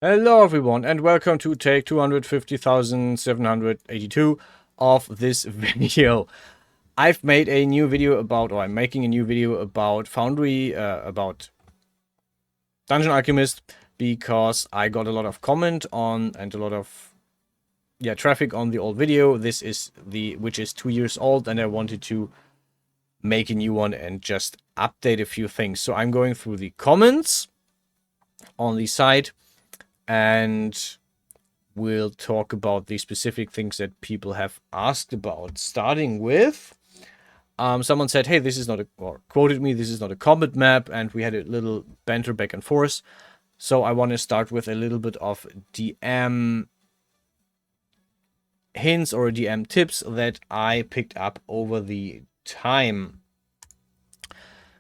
Hello everyone and welcome to take 250,782 of this video. I've made a new video about, or I'm making a new video about Foundry, about Dungeon Alchemist, because I got a lot of comment on and a lot of traffic on the old video. This is which is 2 years old, and I wanted to make a new one and just update a few things. So I'm going through the comments on the site and we'll talk about the specific things that people have asked about. Starting with, someone said, hey, this is not a, or quoted me, this is not a combat map, and we had a little banter back and forth. So I want to start with a little bit of DM hints or DM tips that I picked up over the time.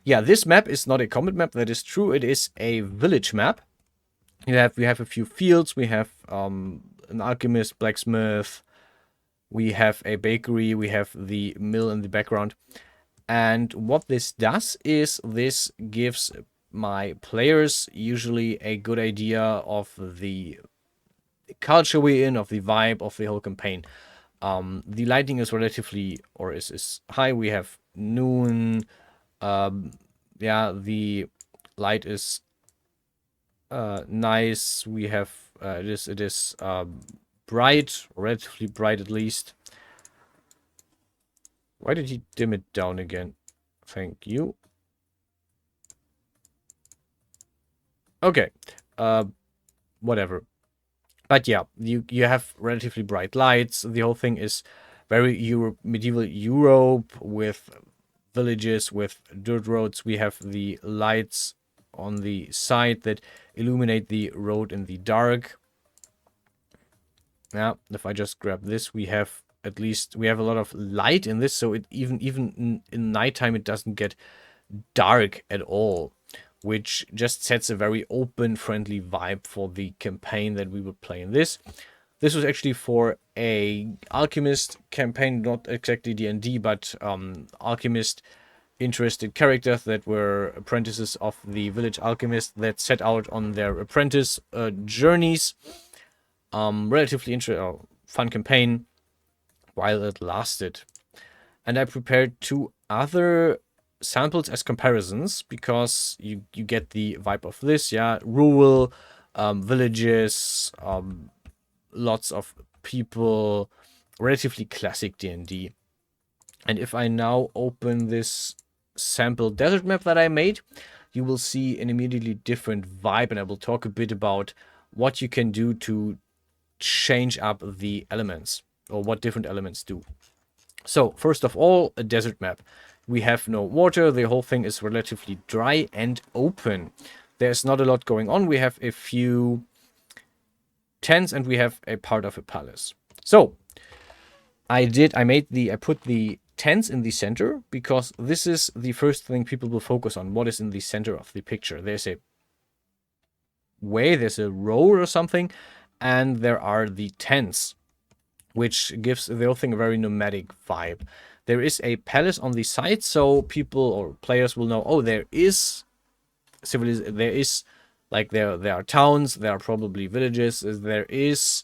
Yeah, this map is not a combat map, that is true. It is a village map. We have a few fields. We have an alchemist, blacksmith. We have a bakery. We have the mill in the background. And what this does is this gives my players usually a good idea of the culture we're in, of the vibe of the whole campaign. The lighting is relatively, or is high. We have noon. The light is nice. We have it is bright, relatively bright at least. Why did he dim it down again? Thank you. Okay, whatever. But yeah, you have relatively bright lights. The whole thing is very medieval Europe, with villages, with dirt roads. We have the lights on the side that illuminate the road in the dark. Now, if I just grab this, we have a lot of light in this, so it even in nighttime it doesn't get dark at all, which just sets a very open, friendly vibe for the campaign that we would play in this. This was actually for a Alchemist campaign, not exactly D&D, but Alchemist interested characters that were apprentices of the village alchemist that set out on their apprentice journeys. Relatively fun campaign while it lasted. And I prepared 2 other samples as comparisons, because you get the vibe of this. Yeah, rural villages, lots of people, relatively classic D&D. And if I now open this sample desert map that I made, you will see an immediately different vibe, and I will talk a bit about what you can do to change up the elements, or what different elements do. So first of all, a desert map. We have no water. The whole thing is relatively dry and open. There's not a lot going on. We have a few tents and we have a part of a palace. So I put the tents in the center, because this is the first thing people will focus on. What is in the center of the picture? There's a way, there's a row or something, and there are the tents, which gives the whole thing a very nomadic vibe. There is a palace on the side, so people or players will know, oh, there is civilization, there is, like, there are towns, there are probably villages, there is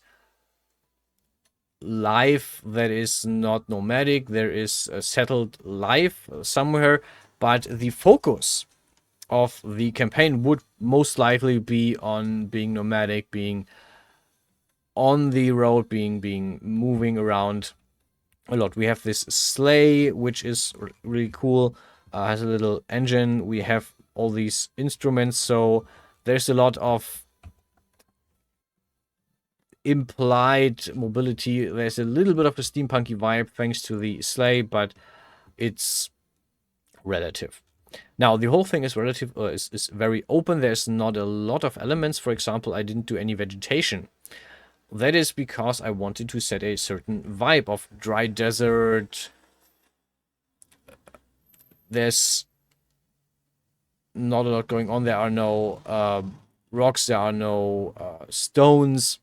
life that is not nomadic, there is a settled life somewhere, but the focus of the campaign would most likely be on being nomadic, being on the road, being moving around a lot. We have this sleigh, which is really cool, has a little engine. We have all these instruments, so there's a lot of implied mobility. There's a little bit of a steampunky vibe thanks to the sleigh, but it's relative. Now, the whole thing is is very open. There's not a lot of elements. For example, I didn't do any vegetation. That is because I wanted to set a certain vibe of dry desert. There's not a lot going on. There are no rocks. There are no stones.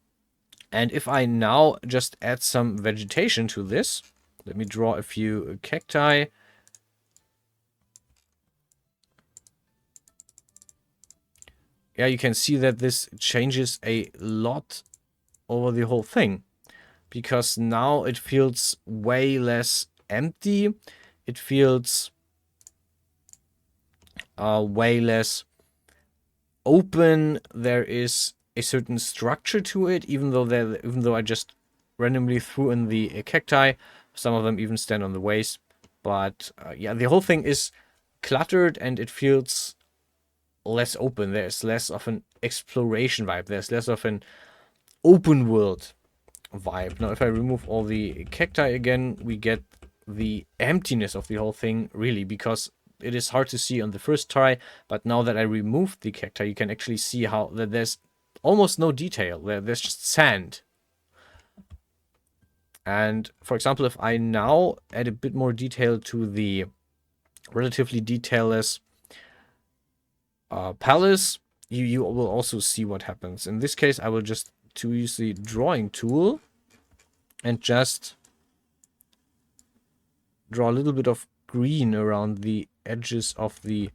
And if I now just add some vegetation to this, let me draw a few cacti. yeah, you can see that this changes a lot over the whole thing, because now it feels way less empty. It feels way less open. There is a certain structure to it, even though I just randomly threw in the cacti. Some of them even stand on the ways. But yeah, the whole thing is cluttered and it feels less open. There's less of an exploration vibe. There's less of an open world vibe. Now, if I remove all the cacti again, we get the emptiness of the whole thing, really, because it is hard to see on the first try, but now that I removed the cacti, you can actually see how that there's almost no detail. There's just sand. And for example, if I now add a bit more detail to the relatively detailless palace, you will also see what happens. In this case, I will just use the drawing tool and just draw a little bit of green around the edges of the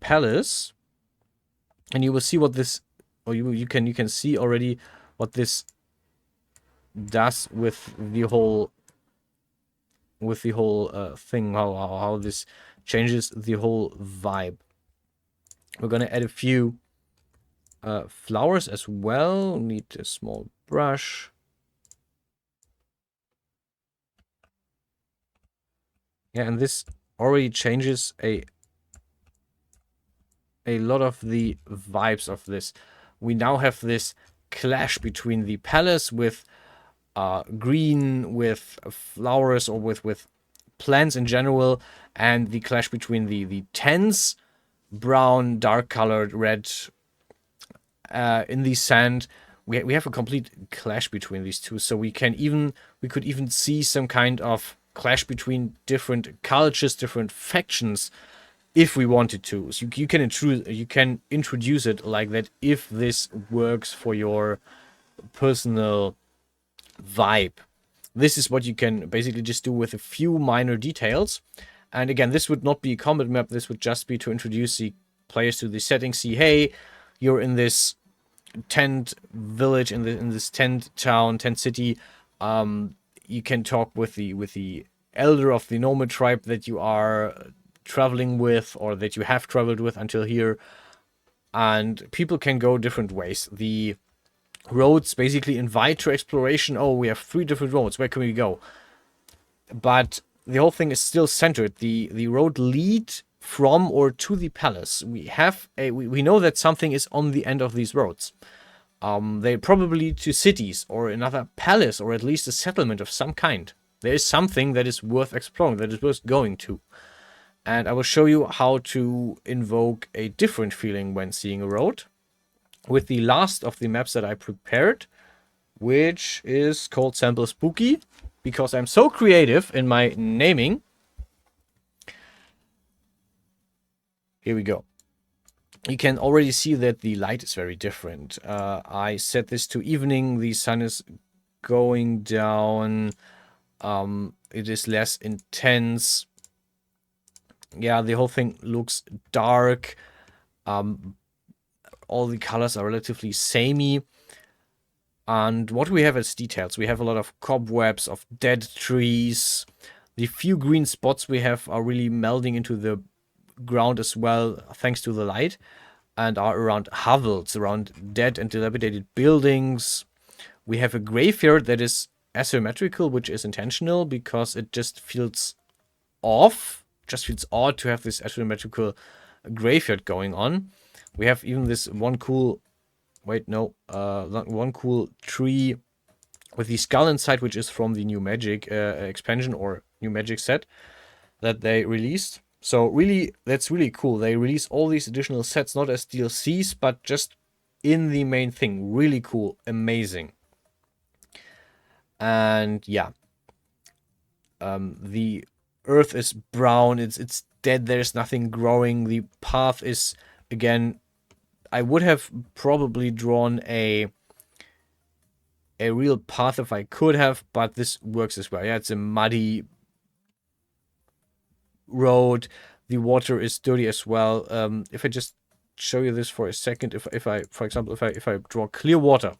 palace, and you will see what this, or you can see already what this does with the whole thing, how this changes the whole vibe. We're gonna add a few flowers as well. Need a small brush. Yeah, and this already changes a lot of the vibes of this. We now have this clash between the palace with green, with flowers, or with plants in general, and the clash between the tense brown, dark colored red in the sand. We have a complete clash between these two, so we could even see some kind of clash between different cultures, different factions, if we wanted to. So you can introduce it like that if this works for your personal vibe. This is what you can basically just do with a few minor details. And again, this would not be a combat map. This would just be to introduce the players to the setting. See, hey, you're in this tent village, in this tent town, tent city. You can talk with the elder of the nomad tribe that you are traveling with, or that you have traveled with until here, and people can go different ways. The roads basically invite to exploration. Oh, we have 3 different roads, where can we go? But the whole thing is still centered. The road lead from or to the palace. We know that something is on the end of these roads. They probably lead to cities or another palace, or at least a settlement of some kind. There is something that is worth exploring, that is worth going to. And I will show you how to invoke a different feeling when seeing a road with the last of the maps that I prepared, which is called Sample Spooky, because I'm so creative in my naming. Here we go. You can already see that the light is very different. I set this to evening. The sun is going down. It is less intense. Yeah, the whole thing looks dark. All the colors are relatively samey. And what we have as details, we have a lot of cobwebs, of dead trees. The few green spots we have are really melding into the ground as well, thanks to the light, and are around hovels, around dead and dilapidated buildings. We have a graveyard that is asymmetrical, which is intentional, because it just feels off. Just feels odd to have this asymmetrical graveyard going on. We have even this one cool, one cool tree with the skull inside, which is from the new Magic expansion or new Magic set that they released. So really, that's really cool. They release all these additional sets, not as DLCs, but just in the main thing. Really cool, amazing. And yeah, the earth is brown. It's dead. There's nothing growing. The path is, again, I would have probably drawn a real path if I could have, but this works as well. Yeah, it's a muddy road, the water is dirty as well. If I just show you this for a second, if I, for example, if I draw clear water,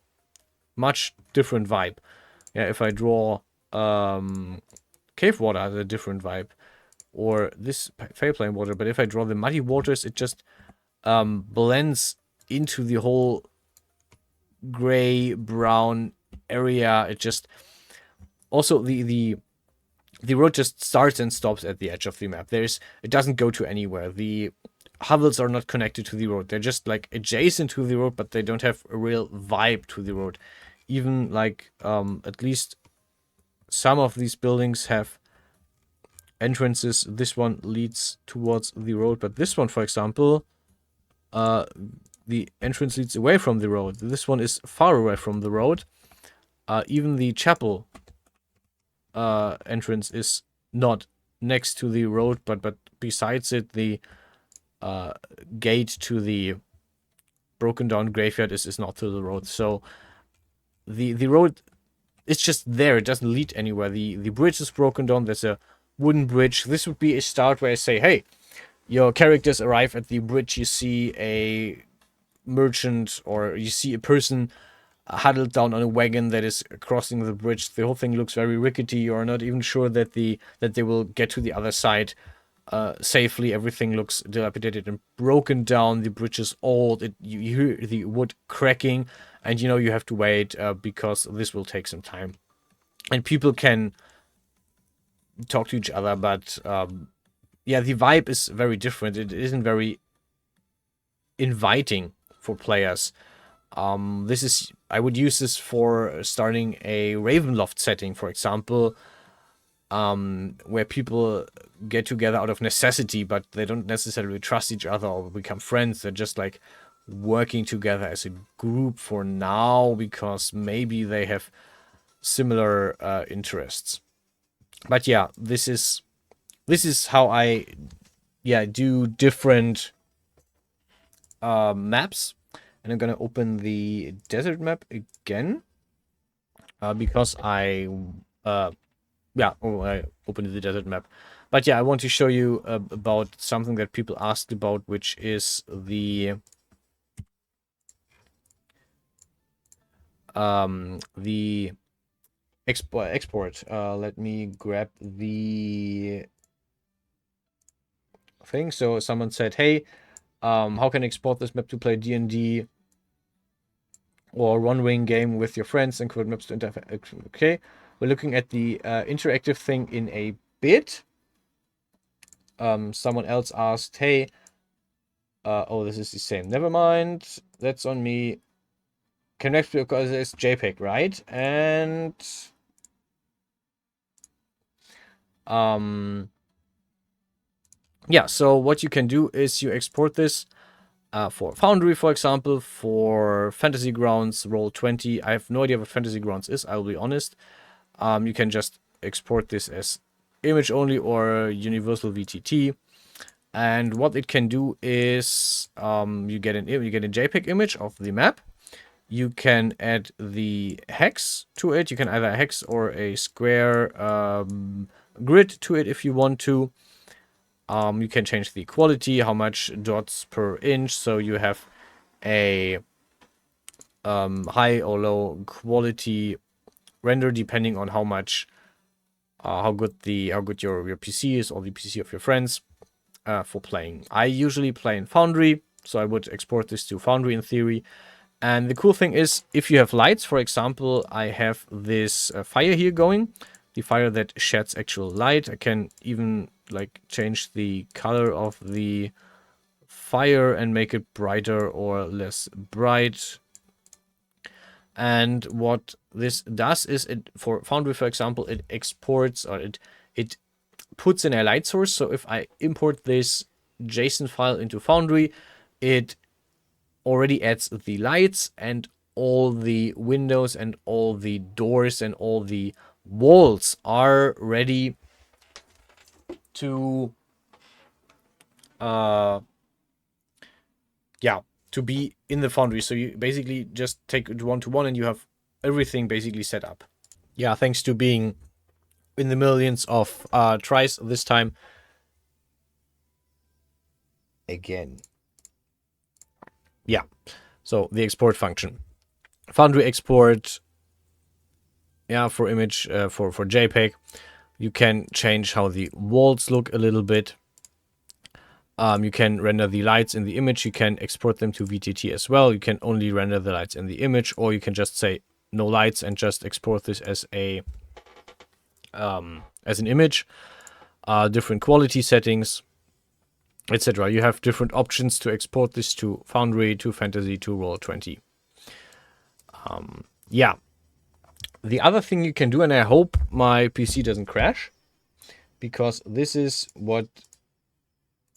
much different vibe. Yeah, if I draw cave water, has a different vibe, or this fair plane water. But if I draw the muddy waters, it just blends into the whole gray brown area. It just also the road just starts and stops at the edge of the map. It doesn't go to anywhere. The hovels are not connected to the road. They're just like adjacent to the road, but they don't have a real vibe to the road. Even like at least some of these buildings have entrances. This one leads towards the road, but this one, for example, the entrance leads away from the road. This one is far away from the road. Even the chapel entrance is not next to the road, but besides it, the gate to the broken down graveyard is not to the road. So the road, it's just there. It doesn't lead anywhere. The bridge is broken down. There's a wooden bridge. This would be a start where I say, hey, your characters arrive at the bridge. You see a merchant, or you see a person huddled down on a wagon that is crossing the bridge. The whole thing looks very rickety. You are not even sure that they will get to the other side safely. Everything looks dilapidated and broken down. The bridge is old. You hear the wood cracking, and you know you have to wait because this will take some time. And people can talk to each other, but yeah, the vibe is very different. It isn't very inviting for players. I would use this for starting a Ravenloft setting, for example, where people get together out of necessity, but they don't necessarily trust each other or become friends. They're just like working together as a group for now because maybe they have similar interests. But yeah, this is how I do different maps. And I'm gonna open the desert map again because I opened the desert map. But yeah, I want to show you about something that people asked about, which is the export. Let me grab the thing. So someone said, hey, how can I export this map to play D&D or one-wing game with your friends and convert maps to interface? Okay, we're looking at the interactive thing in a bit. Someone else asked, hey, oh, this is the same. Never mind, that's on me. Connect because it's JPEG, right? And yeah, so what you can do is you export this for Foundry, for example, for Fantasy Grounds, Roll20. I have no idea what Fantasy Grounds is, I will be honest. You can just export this as image only or universal VTT. And what it can do is you get a JPEG image of the map. You can add the hex to it. You can either a hex or a square grid to it if you want to. You can change the quality, how much dots per inch, so you have a high or low quality render depending on how much how good your PC is or the PC of your friends for playing. I usually play in Foundry, so I would export this to Foundry in theory. And the cool thing is, if you have lights, for example, I have this fire here going, the fire that sheds actual light. I can even like change the color of the fire and make it brighter or less bright. And what this does is, it for Foundry, for example, it exports, or it puts in a light source. So if I import this JSON file into Foundry, it already adds the lights and all the windows and all the doors and all the walls are ready to to be in the Foundry. So you basically just take it one to one and you have everything basically set up. Yeah, thanks to being in the millions of tries this time, again. Yeah, so the export function. Foundry export, yeah, for image, for JPEG. You can change how the walls look a little bit. You can render the lights in the image. You can export them to VTT as well. You can only render the lights in the image, or you can just say no lights and just export this as a as an image. Different quality settings, etc. You have different options to export this to Foundry, to Fantasy, to Roll20. Yeah. The other thing you can do, and I hope my PC doesn't crash, because this is what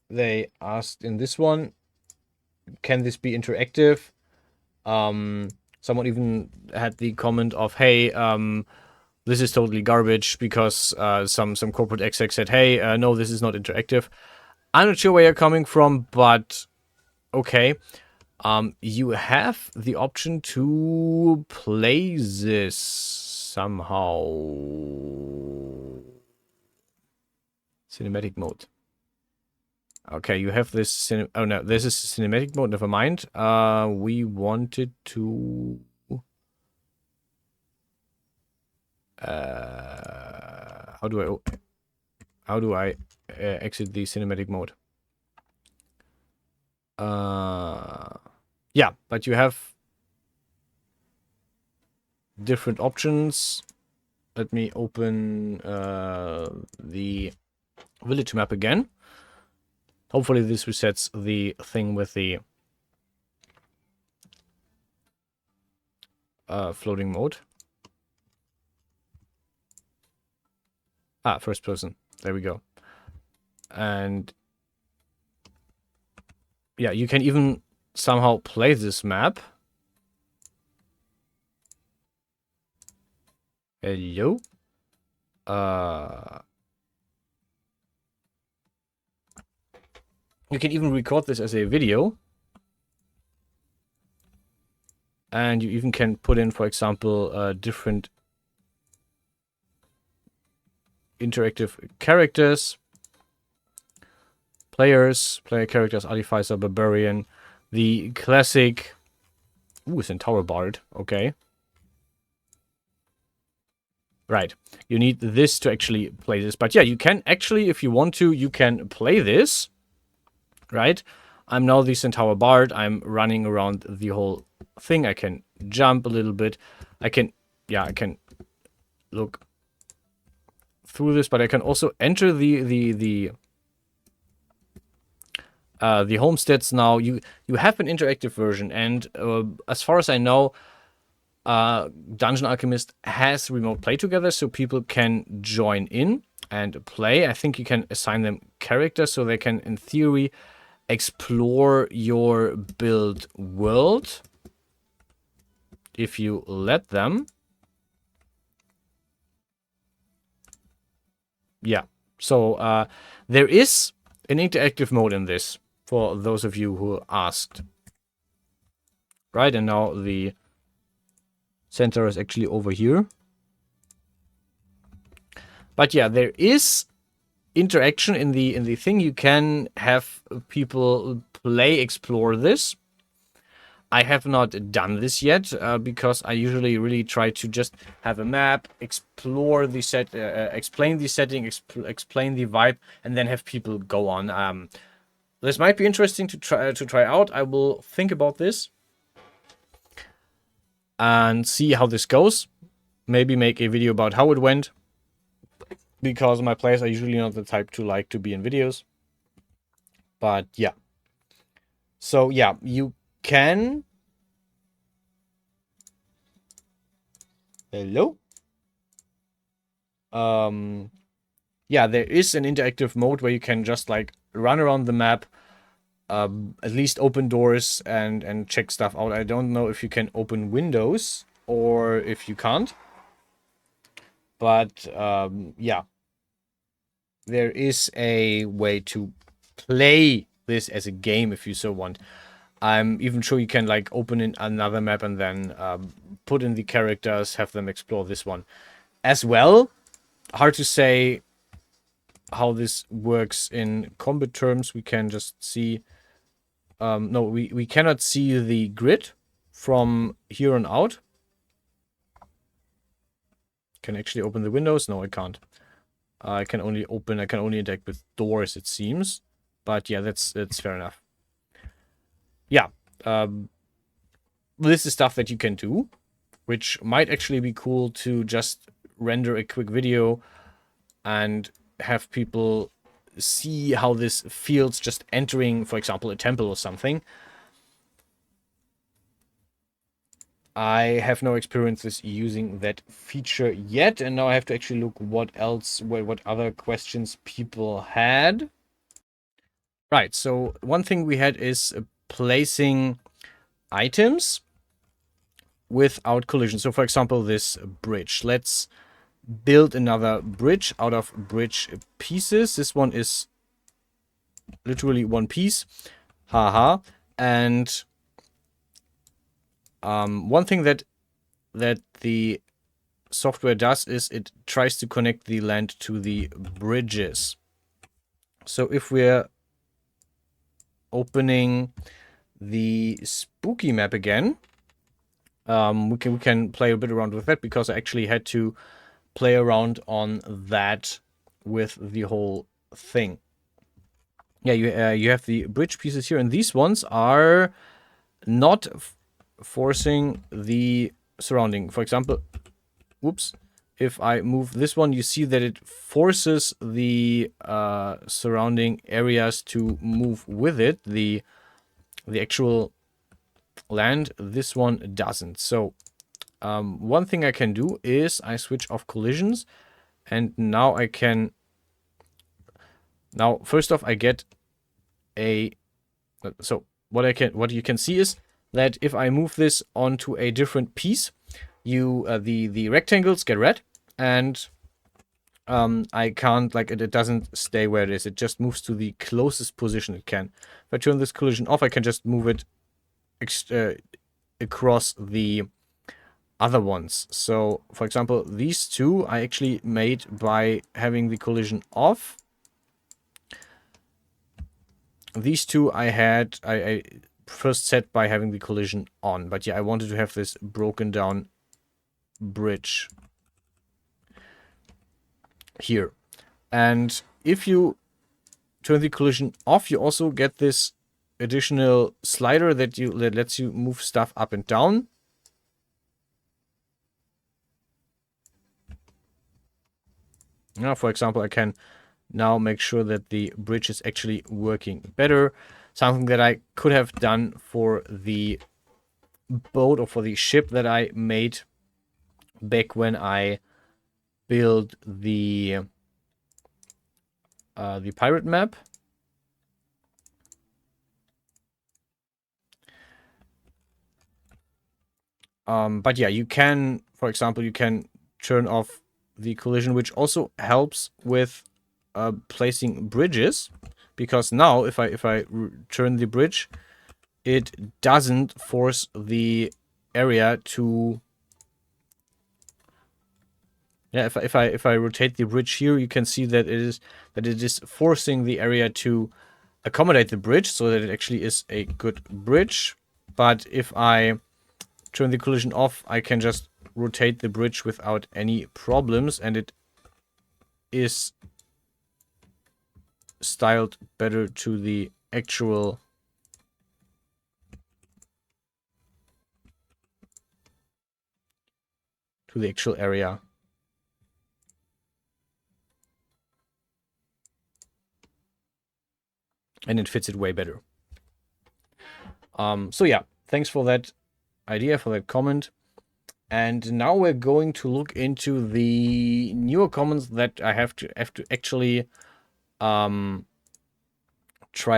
they asked in this one. Can this be interactive? Someone even had the comment of, hey, this is totally garbage, because some corporate exec said, hey, no, this is not interactive. I'm not sure where you're coming from, but okay. You have the option to play this somehow. Cinematic mode. Okay, you have this. Oh no, this is cinematic mode. Never mind. We wanted to. How do I exit the cinematic mode? Yeah, but you have different options. Let me open the village map again. Hopefully this resets the thing with the floating mode. First person. There we go. And yeah, you can even somehow play this map. Hello? You can even record this as a video. And you even can put in, for example, different interactive characters. Player characters, Artificer, Barbarian. The classic... Ooh, Centaur Bard. Okay. Right. You need this to actually play this. But yeah, you can actually, if you want to, you can play this. Right? I'm now the Centaur Bard. I'm running around the whole thing. I can jump a little bit. I can look through this, but I can also enter the homesteads now. You have an interactive version, and as far as I know, Dungeon Alchemist has remote play together, so people can join in and play. I think you can assign them characters, so they can, in theory, explore your build world if you let them. Yeah, so there is an interactive mode in this, for those of you who asked. Right, and now the center is actually over here. But yeah, there is interaction in the thing. You can have people explore this. I have not done this yet, because I usually really try to just have a map, explore the set, explain the setting, explain the vibe, and then have people go on. This might be interesting to try out. I will think about this and see how this goes. Maybe make a video about how it went, because my players are usually not the type to like to be in videos. But yeah. So yeah, you can... Hello? Yeah, there is an interactive mode where you can just like run around the map, at least open doors and check stuff out. I don't know if you can open windows or if you can't. But yeah, there is a way to play this as a game if you so want. I'm even sure you can like open in another map and then put in the characters, have them explore this one as well. Hard to say how this works in combat terms. We can just see no, we cannot see the grid from here on out. Can I actually open the windows? No, I can't. I can only interact with doors, it seems. But yeah, that's fair enough. Yeah. This is stuff that you can do, which might actually be cool to just render a quick video and have people see how this feels just entering, for example, a temple or something. I have no experience with using that feature yet, and now I have to actually look what other questions people had. Right, so one thing we had is placing items without collision. So for example, this bridge. Let's build another bridge out of bridge pieces. This one is literally one piece. Haha. And one thing that the software does is it tries to connect the land to the bridges. So if we're opening the spooky map again, we can play a bit around with that, because I actually had to play around on that with the whole thing. Yeah, you have the bridge pieces here, and these ones are not forcing the surrounding. For example, whoops, if I move this one, you see that it forces the surrounding areas to move with it. The actual land, this one doesn't. So one thing I can do is I switch off collisions, and now I can. Now, first off, I get a. So what you can see is that if I move this onto a different piece, the rectangles get red, and I can't, like, it doesn't stay where it is. It just moves to the closest position it can. If I turn this collision off, I can just move it across the other ones. So, for example, these two I actually made by having the collision off. These two I first set by having the collision on. But yeah, I wanted to have this broken down bridge here. And if you turn the collision off, you also get this additional slider that lets you move stuff up and down. Now, for example, I can now make sure that the bridge is actually working better. Something that I could have done for the boat or for the ship that I made back when I built the pirate map. But yeah, you can, for example, you can turn off the collision, which also helps with placing bridges, because now if I turn the bridge, it doesn't force the area to. Yeah, if I rotate the bridge here, you can see that it is forcing the area to accommodate the bridge, so that it actually is a good bridge. But if I turn the collision off, I can just rotate the bridge without any problems, and it is styled better to the actual area. And it fits it way better. So yeah, thanks for that idea, for that comment. And now we're going to look into the newer comments that I have to actually try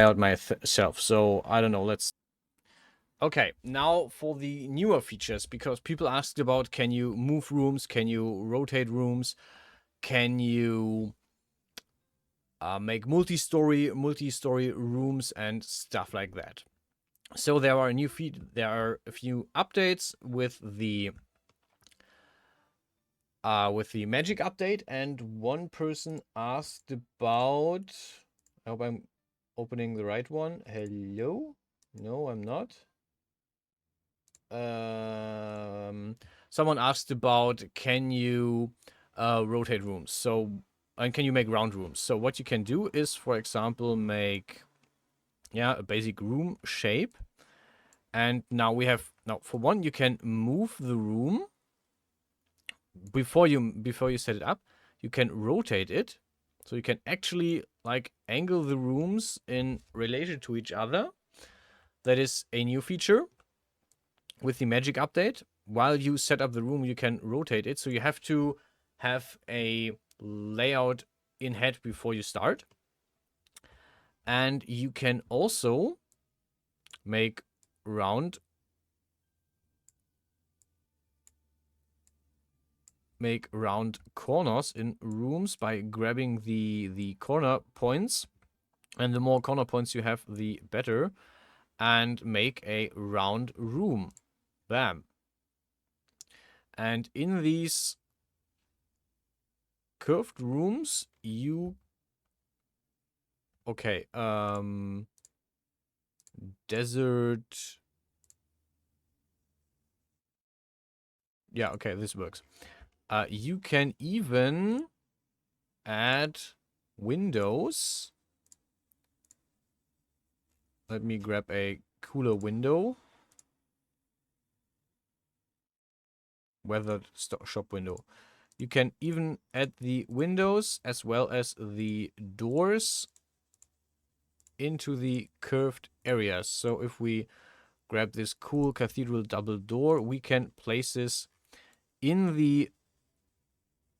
out myself. So I don't know, let's. Okay, now for the newer features, because people asked about, can you move rooms, can you rotate rooms, can you make multi-story rooms and stuff like that. So there are a few updates with the magic update, and one person asked about. I hope I'm opening the right one. Hello. No, I'm not. Someone asked about can you rotate rooms? So, and can you make round rooms? So what you can do is, for example, make a basic room shape. And now we have for one, you can move the room before you set it up. You can rotate it, so you can actually like angle the rooms in relation to each other. That is a new feature with the magic update. While you set up the room, you can rotate it. So you have to have a layout in head before you start. And you can also make round corners in rooms by grabbing the corner points. And the more corner points you have, the better. And make a round room. Bam. And in these curved rooms, you... Okay, desert... Yeah, okay, this works. You can even add windows. Let me grab a cooler window. Weathered shop window. You can even add the windows as well as the doors into the curved areas. So if we grab this cool cathedral double door, we can place this in the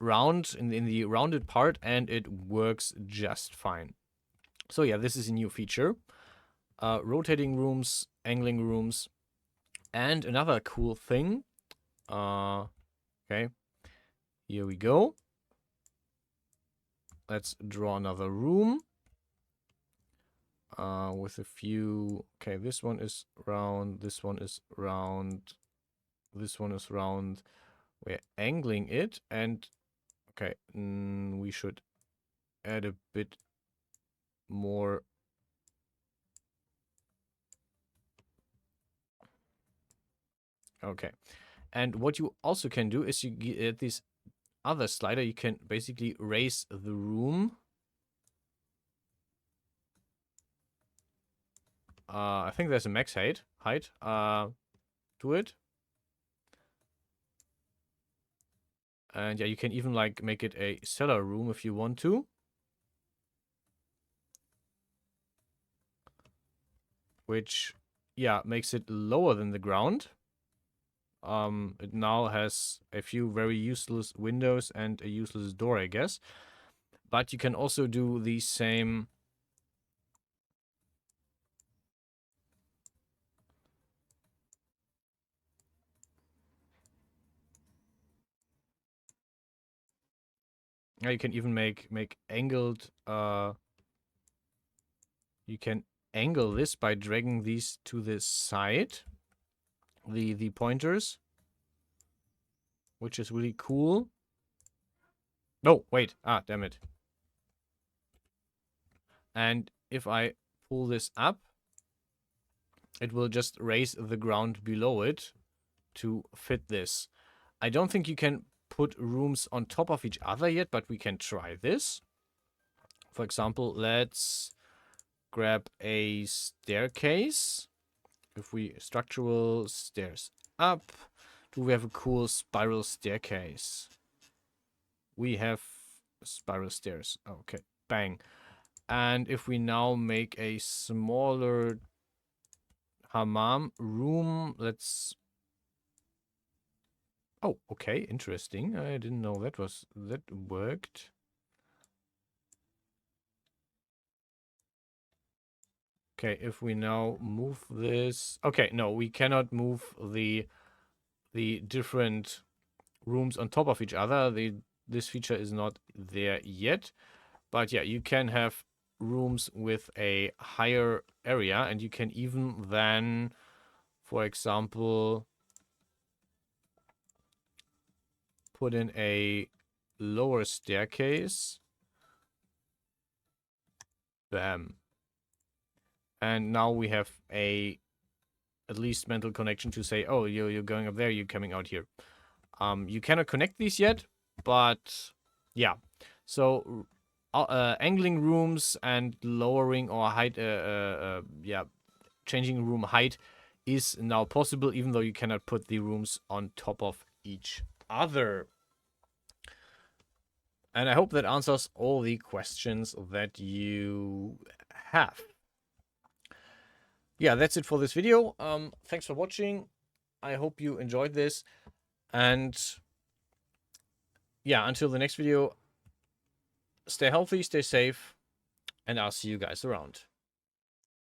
in the rounded part, and it works just fine. So yeah, this is a new feature. Rotating rooms, angling rooms, and another cool thing. Okay, here we go. Let's draw another room. With a few... Okay, this one is round, this one is round, this one is round. We're angling it, and... Okay, we should add a bit more... Okay. And what you also can do is you get this other slider. You can basically raise the room. I think there's a max height. To it. And yeah, you can even like make it a cellar room if you want to. Which, yeah, makes it lower than the ground. It now has a few very useless windows and a useless door, I guess. But you can also do the same... You can even make angled... You can angle this by dragging these to the side. The pointers. Which is really cool. No, wait. Ah, damn it. And if I pull this up, it will just raise the ground below it to fit this. I don't think you can put rooms on top of each other yet, but we can try this. For example, let's grab a staircase. If we structural stairs up, do we have a cool spiral staircase? We have spiral stairs. Okay, bang. And if we now make a smaller hammam room, let's... Oh, okay, interesting. I didn't know that worked. Okay, if we now move this... Okay, no, we cannot move the different rooms on top of each other. This feature is not there yet. But yeah, you can have rooms with a higher area, and you can even then, for example, put in a lower staircase. Bam. And now we have at least mental connection to say, oh, you're going up there, you're coming out here. You cannot connect these yet, but yeah. So angling rooms and lowering or height, yeah, changing room height is now possible, even though you cannot put the rooms on top of each other. And I hope that answers all the questions that you have. Yeah, that's it for this video. Thanks for watching. I hope you enjoyed this. And yeah, until the next video, stay healthy, stay safe, and I'll see you guys around.